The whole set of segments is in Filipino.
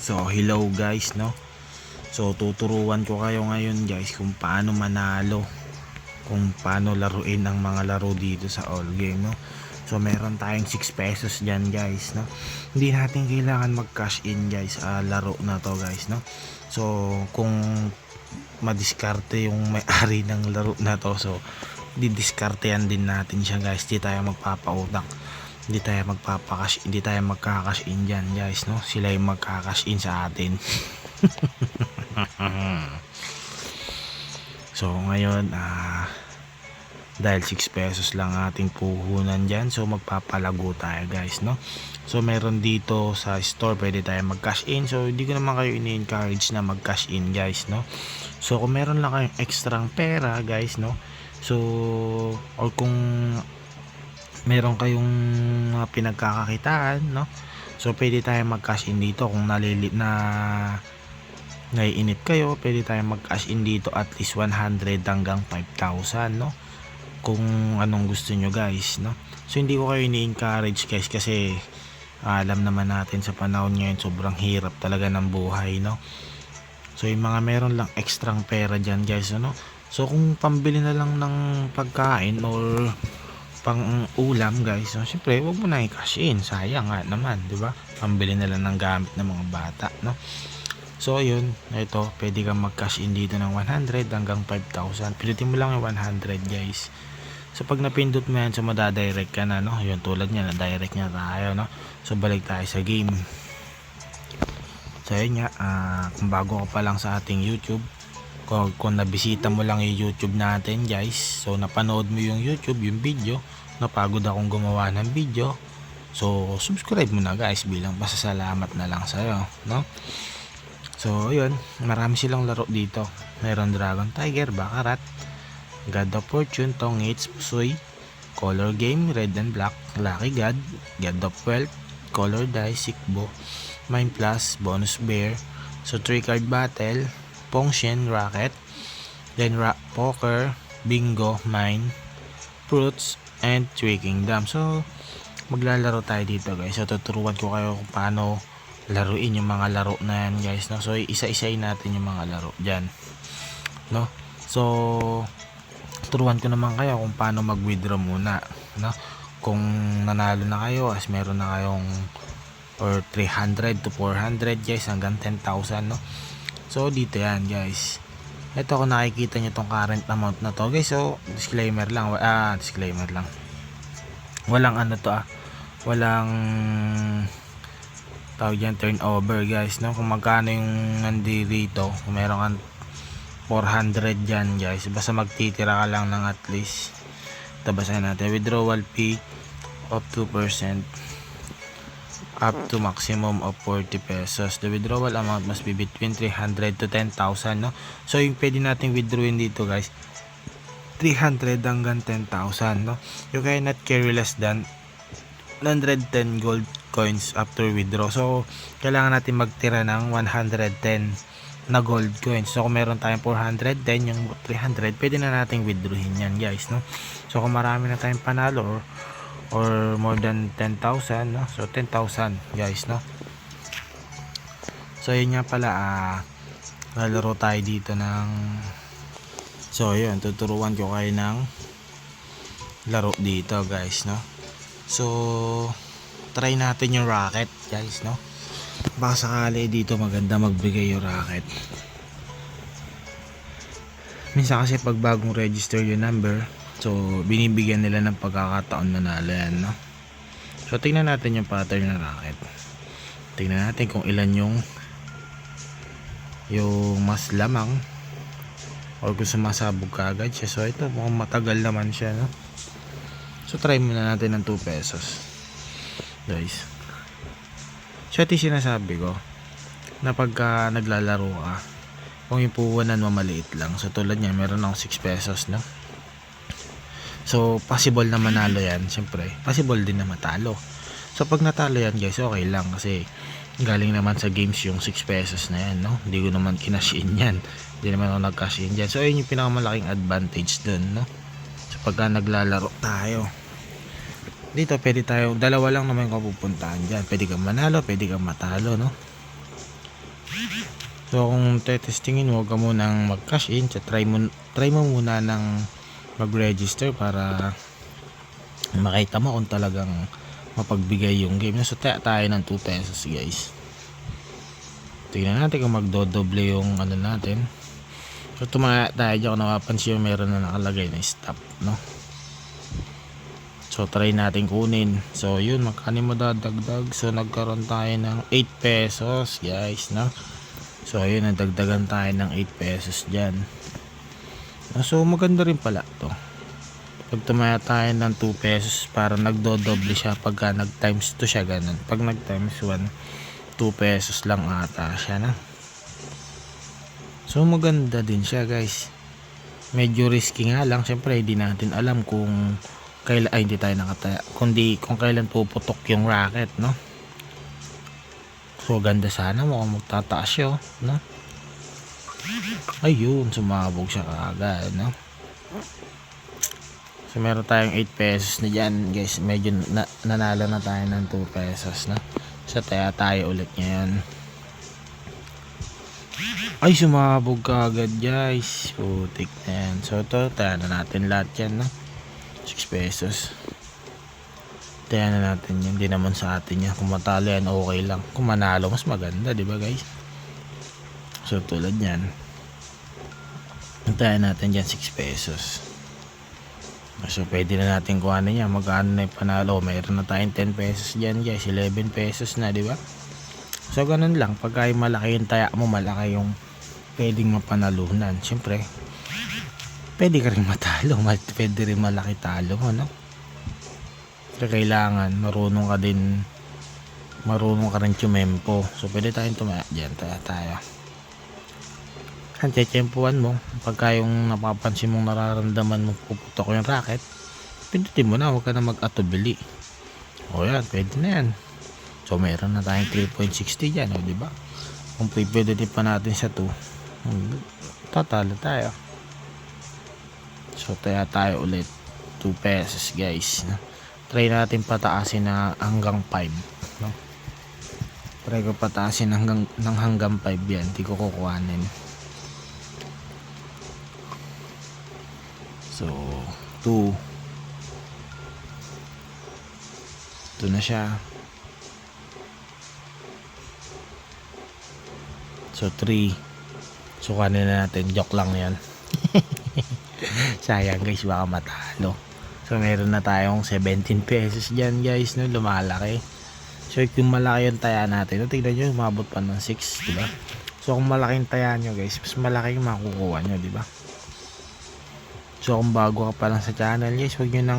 So hello guys, no. So tuturuan ko kayo ngayon guys kung paano manalo, kung paano laruin ang mga laro dito sa all game, no. So meron tayong 6 pesos diyan guys, no. Hindi natin kailangan mag cash in guys, laro na to guys, no. So kung madiskarte yung may-ari ng laro na to, so didiskartehan din natin siya guys. Di tayo magpapautang, hindi tayo magpapakash, hindi tayo magkakash in dyan guys, no. Sila yung magkakash in sa atin. So ngayon dahil 6 pesos lang ating puhunan dyan, so magpapalago tayo guys, no. So meron dito sa store pwede tayo mag cash in, so hindi ko naman kayo ini-encourage na mag cash in guys, no. So kung meron lang kayong ekstrang pera guys, no, so or kung meron kayong pinagkakakitaan, no, so pwede tayo mag cash in dito. Kung naiinip kayo, pwede tayo mag cash in dito at least 100 hanggang 5,000, no, kung anong gusto nyo guys, no. So hindi ko kayo ini-encourage guys kasi alam naman natin sa panahon ngayon sobrang hirap talaga ng buhay, no. So yung mga meron lang ekstrang pera dyan guys, ano, so kung pambili na lang ng pagkain or pang ulam guys, so syempre wag mo na i-cash in, sayang nga naman, di ba? Pambili na lang ng gamit ng mga bata, no. So yun, ito pwede kang mag-cash in dito ng 100 hanggang 5,000. Pilitin mo lang yung 100 guys. So pag napindot mo yan, so madadirect ka na, no. Yun, tulad niya, na-direct niya tayo, no. So balik tayo sa game. So yun nga, kung bago ka pa lang sa ating YouTube, kung nabisita mo lang yung YouTube natin guys, so napanood mo yung YouTube, yung video, napagod akong gumawa ng video, so subscribe mo na guys bilang pasasalamat na lang sa'yo, no. So yun, marami silang laro dito. Meron Dragon Tiger, Baccarat, God of Fortune, Tong Hits, Pusoy, Color Game, Red and Black, Lucky God, God of Wealth, Color Dice, Sikbo, Mine Plus, Bonus Bear, so 3 card battle, Pongshen, Racket, then Poker, Bingo, Mine, Fruits, and 3 Kingdom. So maglalaro tayo dito guys. So tuturuan ko kayo kung paano laruin yung mga laro na yan guys, no. So isa-isayin natin yung mga laro dyan, no. So turuan ko naman kayo kung paano mag-withdraw muna, no. Kung nanalo na kayo, as meron na kayong or 300 to 400 guys hanggang 10,000, no. So dito yan guys, ito kung nakikita nyo tong current amount na to guys. So disclaimer lang, walang ano to, walang tawag yan turnover guys, no. Kung magkano yung nandito, kung meron kang 400 dyan guys, basta magtitira ka lang ng at least, tabasan natin, withdrawal fee of 2% up to maximum of 40 pesos. The withdrawal amount must be between 300 to 10,000, no. So yung pwede nating withdrawin dito guys, 300 hanggang 10,000, no. You cannot carry less than 110 gold coins after withdraw. So kailangan natin magtira ng 110 na gold coins. So kung meron tayong 410, yung 300 pwede na nating withdrawin yan guys, no. So kung marami na tayong panalo or more than 10,000, no, so 10,000 guys, no. So yun nga pala, lalaro tayo dito ng, so yun, tuturuan ko kayo ng laro dito guys, no. So try natin yung racket guys, no. Baka sakali dito maganda magbigay yung racket. Minsan kasi pag bagong register yung number, so binibigyan nila ng pagkakataon na nalo yan, no. So tingnan natin yung pattern ng racket. Tingnan natin kung ilan yung mas lamang or kung sumasabog ka agad siya. So ito mukhang matagal naman siya, no. So try muna natin ng 2 pesos guys. So ito yung sinasabi ko na pagka naglalaro ka, kung yung puhunan mo maliit lang, so tulad niya meron akong 6 pesos, no. So possible na manalo yan, syempre possible din na matalo. So pag natalo yan guys, okay lang kasi galing naman sa games yung 6 pesos na yan, no. Hindi ko naman kinash in yan, hindi naman ako nag-cash in dyan. So ayun yung pinakamalaking advantage dun, no. So pagka naglalaro tayo dito, pwede tayo, dalawa lang naman yung pupuntahan dyan. Pwede kang manalo, pwede kang matalo, no. So kung testingin mo, huwag ka munang mag-cash in. So, try mo muna ng mag-register para makita mo kung talagang mapagbigay yung game. So tayo ng 2 pesos guys. Tingnan natin kung magdodoble yung ano natin. So tumaya tayo dyan, kung napapansin yung meron na nakalagay na stop, no? So try natin kunin. So yun, magkano mo dadagdag. So nagkaroon tayo ng 8 pesos guys, no? So ayun, nadagdagan tayo ng 8 pesos dyan. So maganda rin pala to. Pag tumaya tayo ng 2 pesos, para nagdodoble siya pagka nag times 2 siya, ganun. Pag nag times 1, 2 pesos lang ata siya, na. So maganda din siya guys. Medyo risky nga lang, syempre hindi natin alam kung kailan, ay hindi tayo nakataya, kundi kung kailan puputok yung racket, no? So ganda sana, mukhang magtataas siya, no? Ayun, sumabog siya kaagad, no? So meron tayong 8 pesos na dyan guys. Medyo nanalo na tayo ng 2 pesos, no? So tayo ulit ngayon. Ay, sumabog ka agad guys. Putik na yan. So ito, tayo na natin lahat yan, no? 6 pesos. Tayo na natin yan. Hindi naman sa atin yan. Kung matalo yan, okay lang. Kung manalo, mas maganda, diba guys? So tulad yan, tayo natin dyan 6 pesos. So pwede na natin kuhanin yan. Magkano na yung panalo. Mayroon na tayong 10 pesos dyan guys. 11 pesos na, diba? So ganun lang. Pagka malaki yung taya mo, malaki yung pwedeng mapanalunan. Siyempre, pwede ka rin matalo. Pwede rin malaki talo mo, no? Pero kailangan marunong ka rin tumempo. So pwede tayong tumaya dyan. Tayo. Tiyempuan mo. Pagka yung napapansin mong nararamdaman mo puputok yung racket, pindutin mo na. Huwag ka na mag-atubili. O yan, pwede na yan. So meron na tayong 3.60 dyan, o diba? Kung pwede pa natin sa 2, tatalo tayo. So tayo ulit 2 pesos guys, no? Try natin pataasin na hanggang 5, no? Try ko pataasin hanggang 5 yan. Hindi ko kukuhanin. So 2 na siya. So 3. So kanin na natin. Joke lang yan. Sayang guys, baka matalo. So meron na tayong 17 pesos dyan guys, no? Lumalaki. So kung malaki yung taya natin, no? Tignan nyo, umabot pa ng 6, diba? So kung malaking taya nyo guys, mas malaki yung makukuha nyo, diba? So kung bago ka pa lang sa channel guys, huwag nyo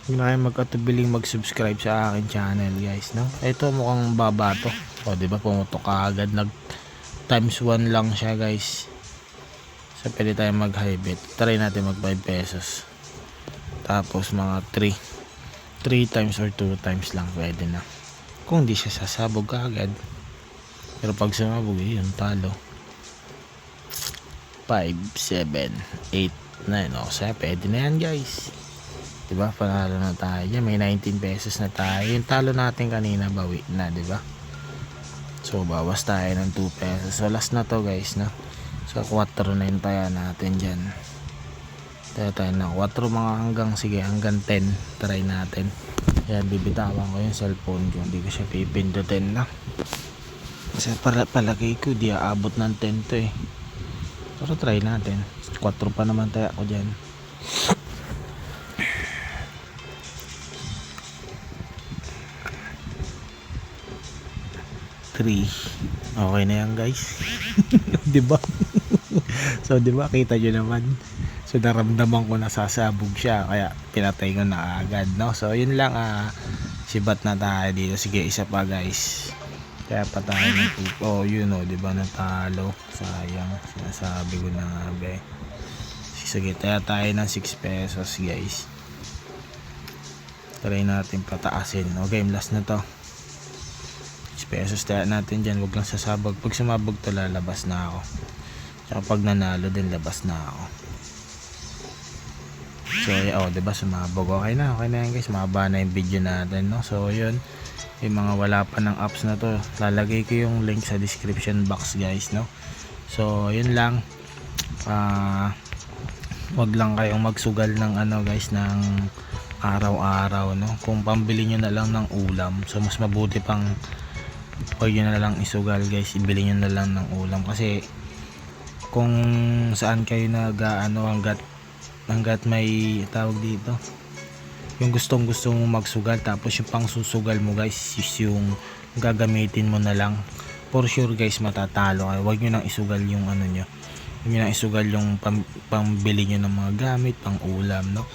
kayo mag-atubiling mag-subscribe sa akin channel guys, no? Ito mukhang baba to. O diba, pumutok ka agad. Nag times 1 lang siya guys. So pwede tayo mag high bet. Try natin mag 5 pesos. Tapos mga 3 times or 2 times lang pwede na. Kung di siya sasabog ka agad. Pero pag sumabog, yun talo. 5, 7, 8, 9. O saya, pwede na yan guys. Diba, panalo na tayo dyan. May 19 pesos na tayo. Yung talo natin kanina, bawi na, diba? So bawas tayo ng 2 pesos. So last na to guys, no? So 4 na yung taya natin dyan. Tayo na 4 mga hanggang 10. Try natin. Yan, bibitawan ko yung cellphone ko. Hindi ko siya pipindutin na. Kasi palagay ko di aabot ng 10 to eh. Pero try natin. 4 pa naman taya ko dyan. Okay na yan guys. Diba? So diba, kita nyo naman. So naramdaman ko na sasabog siya, kaya pinatay ko na agad, no? So yun lang, sibat na tayo dito. Sige, isa pa guys. Kaya pa tayo ng oh, yun o, diba, natalo. Sayang, sinasabi ko na nga be. Sige, tayo ng 6 pesos guys. Try natin pataasin. Okay, last na to. Pesos tayo natin dyan. Huwag lang sasabog. Pag sumabog to, lalabas na ako. Tsaka pag nanalo din, labas na ako. So diba, sumabog. Okay na yan guys, mahaba na yung video natin, no? So yun, yung mga wala pa ng apps na to, lalagay ko yung link sa description box guys, no. So yun lang, wag lang kayong magsugal ng ano guys, ng araw-araw, no. Kung pambili nyo na lang ng ulam, so mas mabuti pang huwag nyo na lang isugal guys, ibili nyo na lang ng ulam. Kasi kung saan kayo nag-ano, hanggat may tawag dito, yung gustong mong magsugal, tapos yung pang susugal mo guys is yung gagamitin mo na lang, for sure guys matatalo kayo. Huwag nyo nang isugal yung ano nyo, huwag nyo nang isugal yung pambili nyo ng mga gamit, pang ulam, no.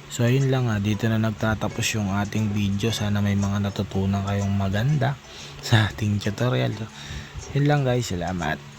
So ayun lang, dito na nagtatapos yung ating video. Sana may mga natutunan kayong maganda sa ating tutorial. Yun lang guys, salamat.